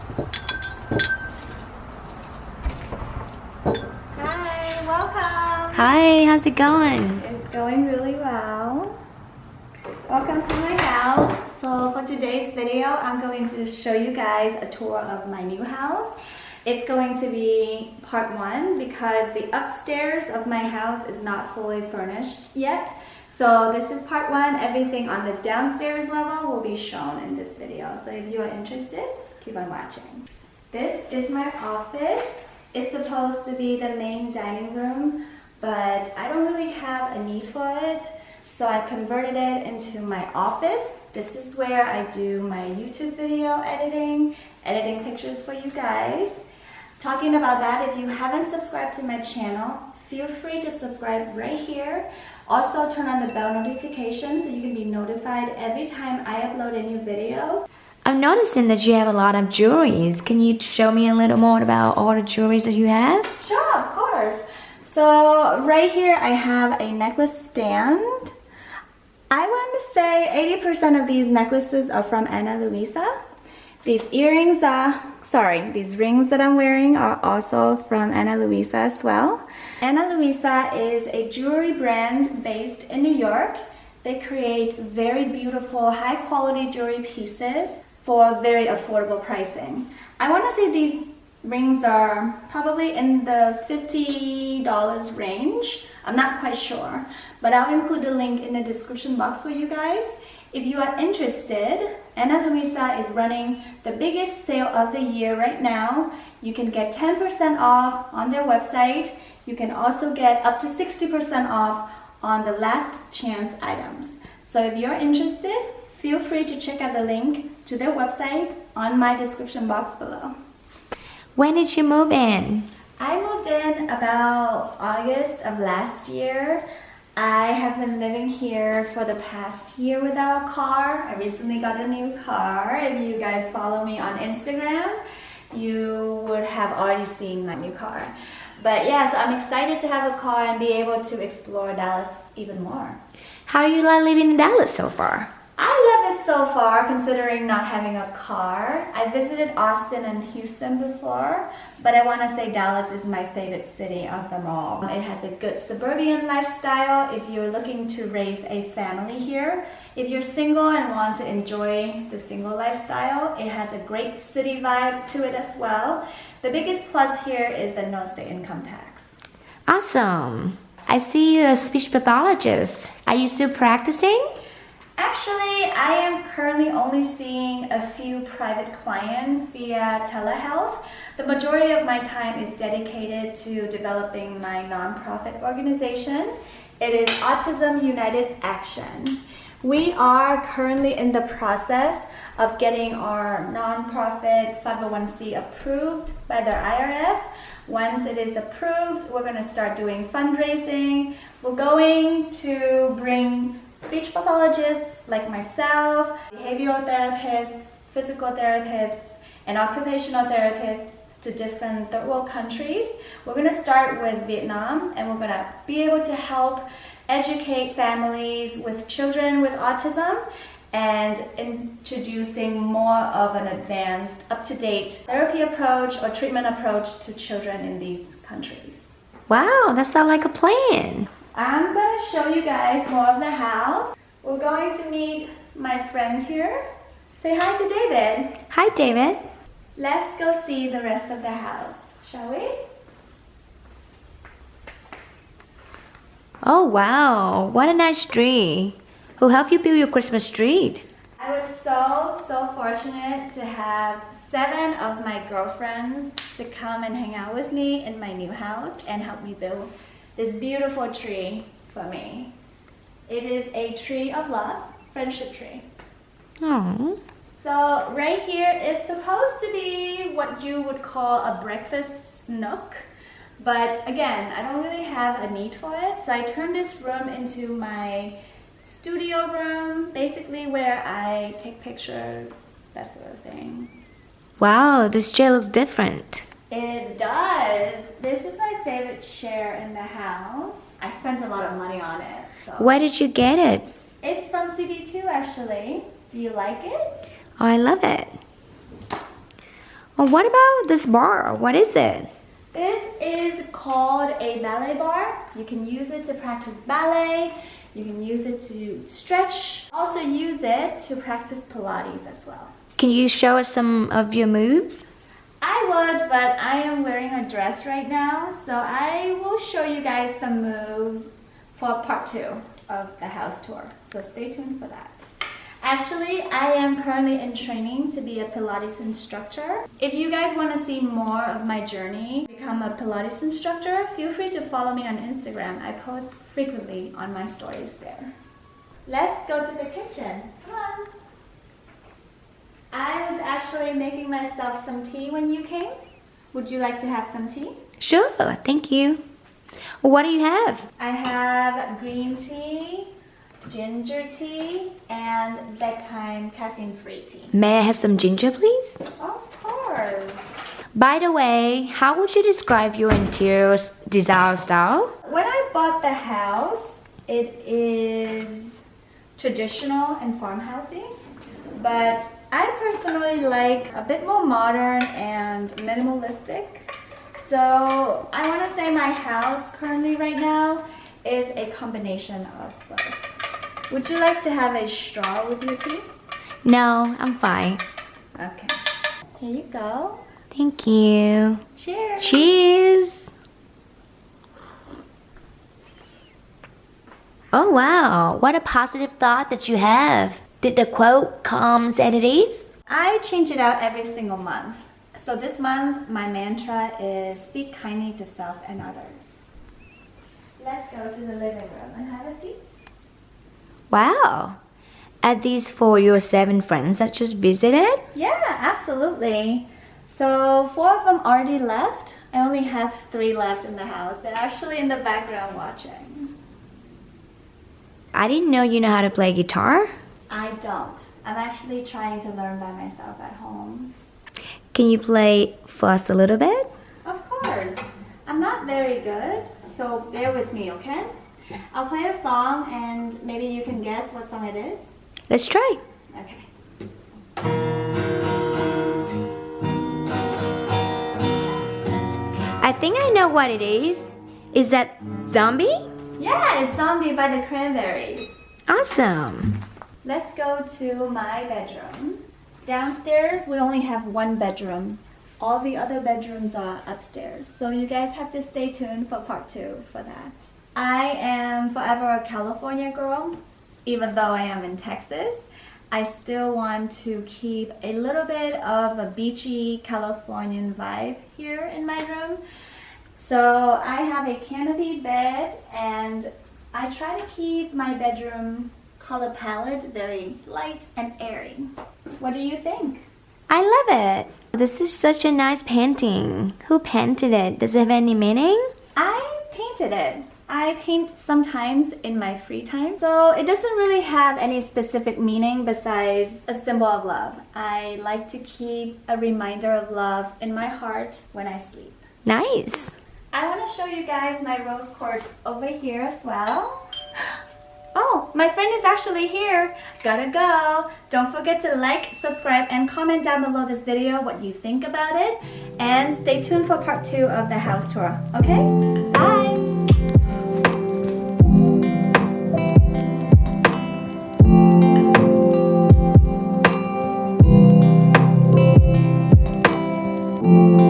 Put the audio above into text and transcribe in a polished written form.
Hi, welcome. Hi, how's it going? It's going really well. Welcome to my house. So for today's video, I'm going to show you guys a tour of my new house. It's going to be part one because the upstairs of my house is not fully furnished yet. So this is part one. Everything on the downstairs level will be shown in this video. So if you are interested, keep on watching. This is my office. It's supposed to be the main dining room, but I don't really have a need for it. So I converted it into my office. This is where I do my YouTube video editing pictures for you guys. Talking about that, if you haven't subscribed to my channel, feel free to subscribe right here. Also turn on the bell notification so you can be notified every time I upload a new video. I'm noticing that you have a lot of jewelries. Can you show me a little more about all the jewelries that you have? Sure, of course. So right here I have a necklace stand. I want to say 80% of these necklaces are from Ana Luisa. These rings that I'm wearing are also from Ana Luisa as well. Ana Luisa is a jewelry brand based in New York. They create very beautiful, high quality jewelry pieces for very affordable pricing. I want to say these rings are probably in the $50 range. I'm not quite sure, but I'll include a link in the description box for you guys. If you are interested, Ana Luisa is running the biggest sale of the year right now. You can get 10% off on their website. You can also get up to 60% off on the last chance items. So if you're interested, feel free to check out the link to their website on my description box below. When did you move in? I moved in about August of last year. I have been living here for the past year without a car. I recently got a new car. If you guys follow me on Instagram, you would have already seen my new car. But yeah, so I'm excited to have a car and be able to explore Dallas even more. How do you like living in Dallas so far? I love it so far, considering not having a car. I visited Austin and Houston before, but I want to say Dallas is my favorite city of them all. It has a good suburban lifestyle if you're looking to raise a family here. If you're single and want to enjoy the single lifestyle, it has a great city vibe to it as well. The biggest plus here is the no state income tax. Awesome. I see you're a speech pathologist. Are you still practicing? Actually, I am currently only seeing a few private clients via telehealth. The majority of my time is dedicated to developing my nonprofit organization. It is Autism United Action. We are currently in the process of getting our nonprofit 501c approved by the IRS. Once it is approved, we're going to start doing fundraising. We're going to bring speech pathologists like myself, behavioral therapists, physical therapists, and occupational therapists to different third world countries. We're going to start with Vietnam, and we're going to be able to help educate families with children with autism and introducing more of an advanced, up-to-date therapy approach or treatment approach to children in these countries. Wow, that sounds like a plan. I'm going to show you guys more of the house. We're going to meet my friend here. Say hi to David. Hi, David. Let's go see the rest of the house, shall we? Oh, wow. What a nice tree. Who helped you build your Christmas tree? I was so fortunate to have 7 of my girlfriends to come and hang out with me in my new house and help me build this beautiful tree for me. It is a tree of love, friendship tree. Oh. So right here is supposed to be what you would call a breakfast nook. But again, I don't really have a need for it. So I turned this room into my studio room, basically where I take pictures, that sort of thing. Wow, this chair looks different. It does. This is my favorite chair in the house. I spent a lot of money on it. So. Where did you get it? It's from CB2 actually. Do you like it? Oh, I love it. Oh, what about this bar? What is it? This is called a ballet bar. You can use it to practice ballet. You can use it to stretch. Also use it to practice Pilates as well. Can you show us some of your moves? I would, but I am wearing a dress right now, so I will show you guys some moves for part 2 of the house tour. So stay tuned for that. Actually, I am currently in training to be a Pilates instructor. If you guys want to see more of my journey, become a Pilates instructor, feel free to follow me on Instagram. I post frequently on my stories there. Let's go to the kitchen. Come on. I was actually making myself some tea when you came. Would you like to have some tea? Sure, thank you. What do you have? I have green tea, ginger tea, and bedtime caffeine-free tea. May I have some ginger, please? Of course. By the way, how would you describe your interior design style? When I bought the house, it is traditional and farmhousey, but I personally like a bit more modern and minimalistic. So I want to say my house currently right now is a combination of both. Would you like to have a straw with your tea? No, I'm fine. Okay. Here you go. Thank you. Cheers. Cheers. Oh wow, what a positive thought that you have. Did the quote come as it is? I change it out every single month. So this month, my mantra is speak kindly to self and others. Let's go to the living room and have a seat. Wow. Are these for your 7 friends that just visited? Yeah, absolutely. So 4 of them already left. I only have 3 left in the house. They're actually in the background watching. I didn't know you know how to play guitar. I don't. I'm actually trying to learn by myself at home. Can you play for us a little bit? Of course. I'm not very good, so bear with me, okay? I'll play a song and maybe you can guess what song it is. Let's try. Okay. I think I know what it is. Is that Zombie? Yeah, it's Zombie by the Cranberries. Awesome. Let's go to my bedroom. Downstairs, we only have 1 bedroom. All the other bedrooms are upstairs. So you guys have to stay tuned for part 2 for that. I am forever a California girl. Even though I am in Texas, I still want to keep a little bit of a beachy Californian vibe here in my room. So I have a canopy bed and I try to keep my bedroom color palette very light and airy. What do you think? I love it. This is such a nice painting. Who painted it? Does it have any meaning? I painted it. I paint sometimes in my free time, so it doesn't really have any specific meaning besides a symbol of love. I like to keep a reminder of love in my heart when I sleep. Nice. I want to show you guys my rose quartz over here as well. Oh, my friend is actually here. Gotta go. Don't forget to like, subscribe, and comment down below this video what you think about it. And stay tuned for part 2 of the house tour. Okay? Bye! Thank you.